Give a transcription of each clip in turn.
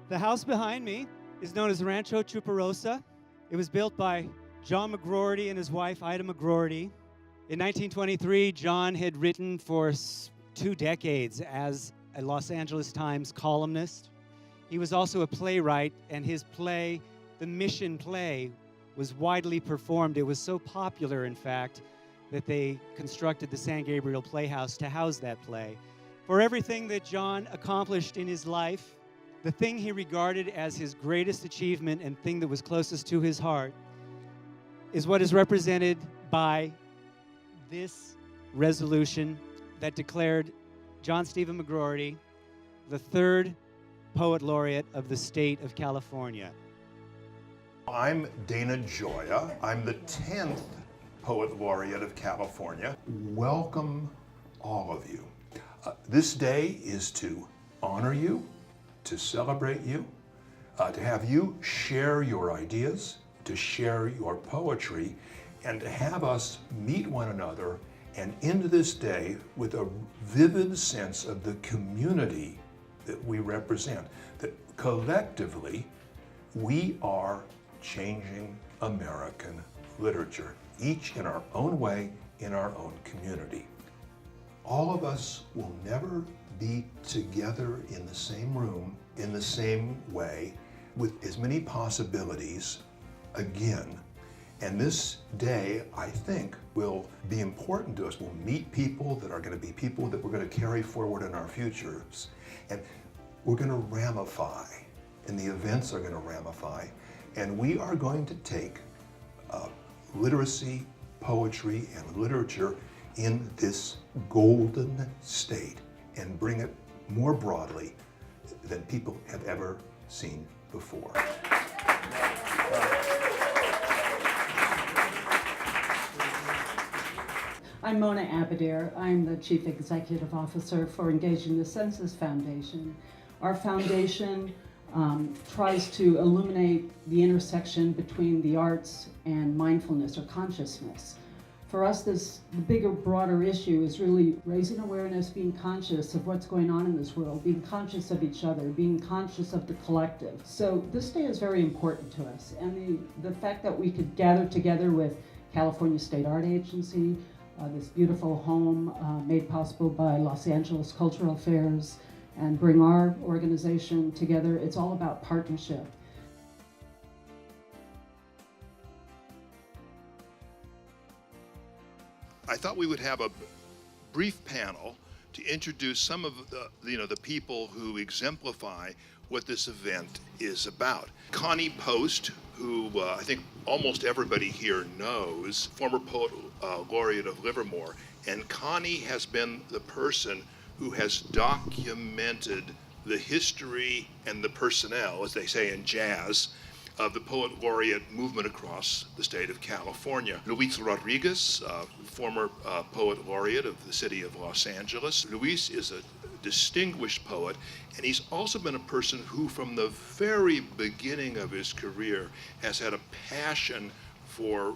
The house behind me is known as Rancho Chuparosa. It was built by John McGroarty and his wife, Ida McGroarty. In 1923, John had written for 2 decades as a Los Angeles Times columnist. He was also a playwright, and his play, The Mission Play, was widely performed. It was so popular, in fact, that they constructed the San Gabriel Playhouse to house that play. For everything that John accomplished in his life, the thing he regarded as his greatest achievement and thing that was closest to his heart is what is represented by this resolution that declared John Stephen McGroarty the 3rd Poet Laureate of the state of California. I'm Dana Gioia. I'm the 10th Poet Laureate of California. Welcome, all of you. This day is to honor you, to celebrate you, to have you share your ideas, to share your poetry, and to have us meet one another and end this day with a vivid sense of the community that we represent, that collectively we are changing American literature, each in our own way, in our own community. All of us will never be together in the same room, in the same way, with as many possibilities again. And this day, I think, will be important to us. We'll meet people that are going to be people that we're going to carry forward in our futures. And we're going to ramify, and the events are going to ramify. And we are going to take literacy, poetry, and literature in this golden state and bring it more broadly than people have ever seen before. I'm Mona Abedare. I'm the Chief Executive Officer for Engaging the Senses Foundation. Our foundation tries to illuminate the intersection between the arts and mindfulness or consciousness. For us, the bigger, broader issue is really raising awareness, being conscious of what's going on in this world, being conscious of each other, being conscious of the collective. So this day is very important to us, and the fact that we could gather together with California State Art Agency, this beautiful home made possible by Los Angeles Cultural Affairs, and bring our organization together. It's all about partnership. I thought we would have a brief panel to introduce some of the people who exemplify what this event is about. Connie Post, who I think almost everybody here knows, former Poet Laureate of Livermore, and Connie has been the person who has documented the history and the personnel, as they say in jazz, of the Poet Laureate movement across the state of California. Luis Rodriguez, former Poet Laureate of the city of Los Angeles. Luis is a distinguished poet, and he's also been a person who from the very beginning of his career has had a passion for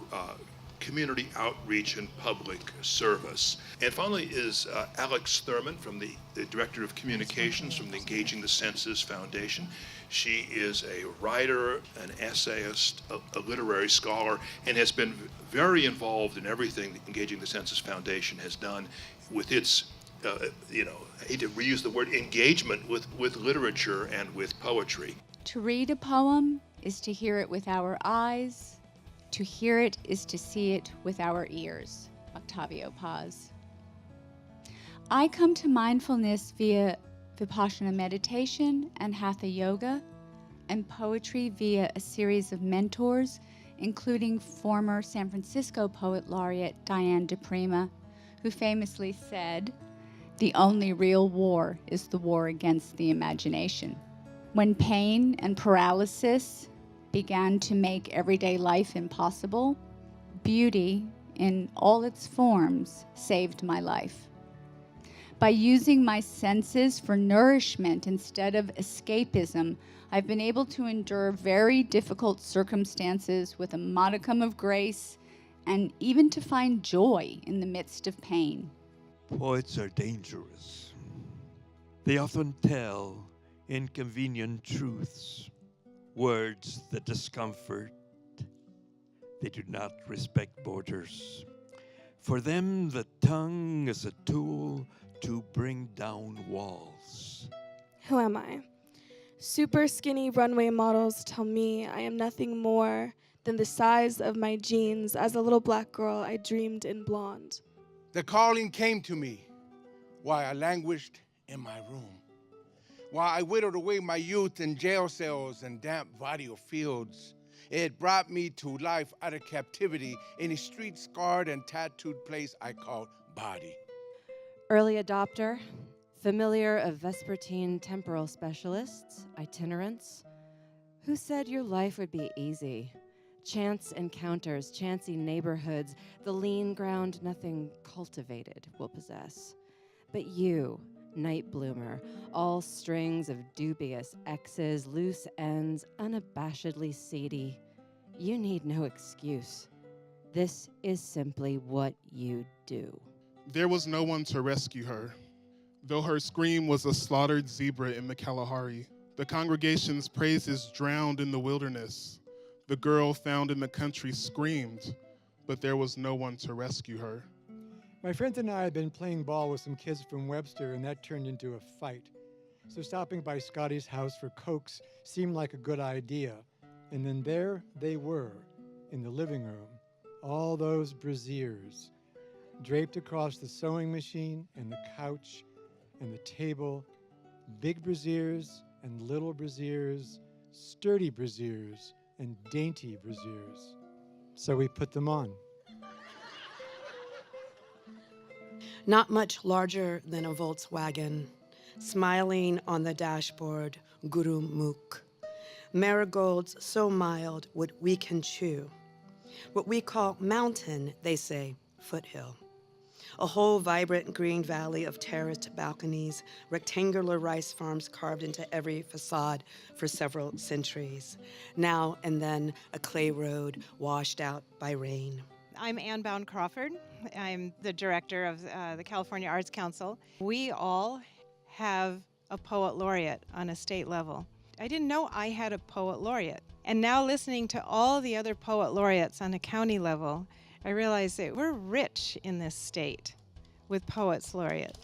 community outreach and public service. And finally is Alex Thurman, from the Director of Communications from the Engaging the Senses Foundation. She is a writer, an essayist, a literary scholar, and has been very involved in everything that Engaging the Senses Foundation has done with its, I hate to reuse the word, engagement with literature and with poetry. To read a poem is to hear it with our eyes. To hear it is to see it with our ears. Octavio Paz. I come to mindfulness via Vipassana meditation and Hatha yoga, and poetry via a series of mentors, including former San Francisco Poet Laureate Diane DePrima, who famously said, "The only real war is the war against the imagination." When pain and paralysis began to make everyday life impossible, beauty in all its forms saved my life. By using my senses for nourishment instead of escapism, I've been able to endure very difficult circumstances with a modicum of grace and even to find joy in the midst of pain. Poets are dangerous. They often tell inconvenient truths, words that discomfort. They do not respect borders. For them, the tongue is a tool to bring down walls. Who am I? Super skinny runway models tell me I am nothing more than the size of my jeans. As a little black girl, I dreamed in blonde. The calling came to me while I languished in my room, while I whittled away my youth in jail cells and damp patio fields. It brought me to life out of captivity in a street-scarred and tattooed place I called body. Early adopter, familiar of vespertine temporal specialists, itinerants. Who said your life would be easy? Chance encounters, chancy neighborhoods, the lean ground nothing cultivated will possess. But you, night bloomer, all strings of dubious X's, loose ends, unabashedly seedy. You need no excuse. This is simply what you do. There was no one to rescue her. Though her scream was a slaughtered zebra in the Kalahari, the congregation's praises drowned in the wilderness. The girl found in the country screamed, but there was no one to rescue her. My friends and I had been playing ball with some kids from Webster, and that turned into a fight. So stopping by Scotty's house for Cokes seemed like a good idea. And then there they were, in the living room, all those brassieres, draped across the sewing machine and the couch and the table, big brassieres and little brassieres, sturdy brassieres and dainty brassieres. So we put them on. Not much larger than a Volkswagen, smiling on the dashboard, Guru Mukh. Marigolds so mild what we can chew. What we call mountain, they say, foothill. A whole vibrant green valley of terraced balconies, rectangular rice farms carved into every facade for several centuries. Now and then, a clay road washed out by rain. I'm Ann Bound Crawford. I'm the director of the California Arts Council. We all have a poet laureate on a state level. I didn't know I had a poet laureate. And now listening to all the other poet laureates on a county level, I realize that we're rich in this state with poets laureates.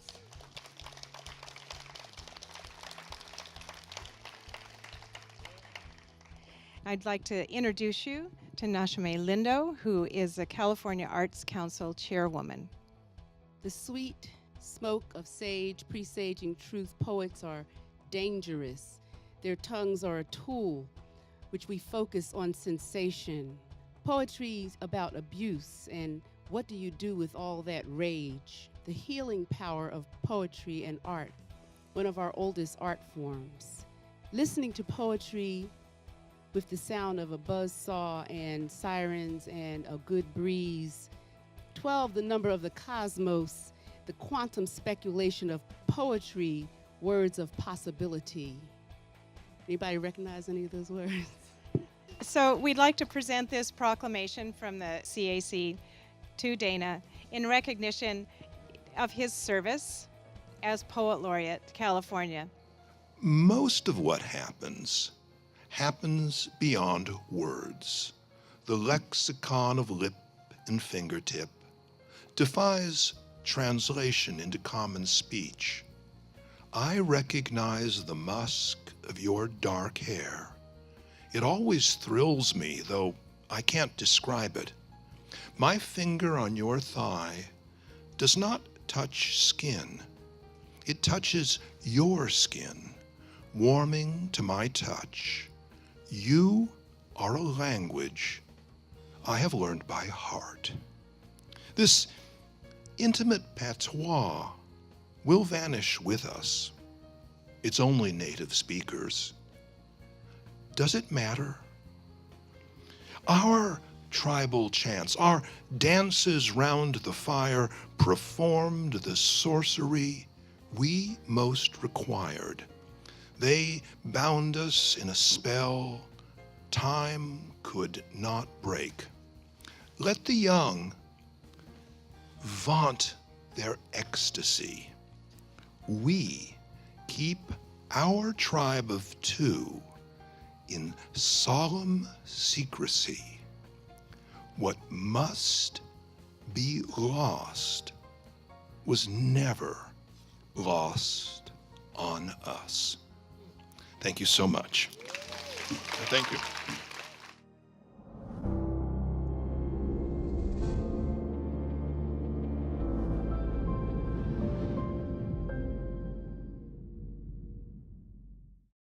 I'd like to introduce you to Nashome Lindo, who is the California Arts Council chairwoman. The sweet smoke of sage presaging truth poets are dangerous. Their tongues are a tool which we focus on sensation. Poetry about abuse and what do you do with all that rage? The healing power of poetry and art, one of our oldest art forms. Listening to poetry with the sound of a buzzsaw and sirens and a good breeze. 12, the number of the cosmos, the quantum speculation of poetry, words of possibility. Anybody recognize any of those words? So we'd like to present this proclamation from the CAC to Dana in recognition of his service as Poet Laureate California. Most of what happens beyond words. The lexicon of lip and fingertip defies translation into common speech. I recognize the musk of your dark hair. It always thrills me, though I can't describe it. My finger on your thigh does not touch skin. It touches your skin, warming to my touch. You are a language I have learned by heart. This intimate patois will vanish with us. It's only native speakers. Does it matter? Our tribal chants, our dances round the fire performed the sorcery we most required. They bound us in a spell time could not break. Let the young vaunt their ecstasy. We keep our tribe of two, in solemn secrecy, what must be lost was never lost on us. Thank you so much. Thank you.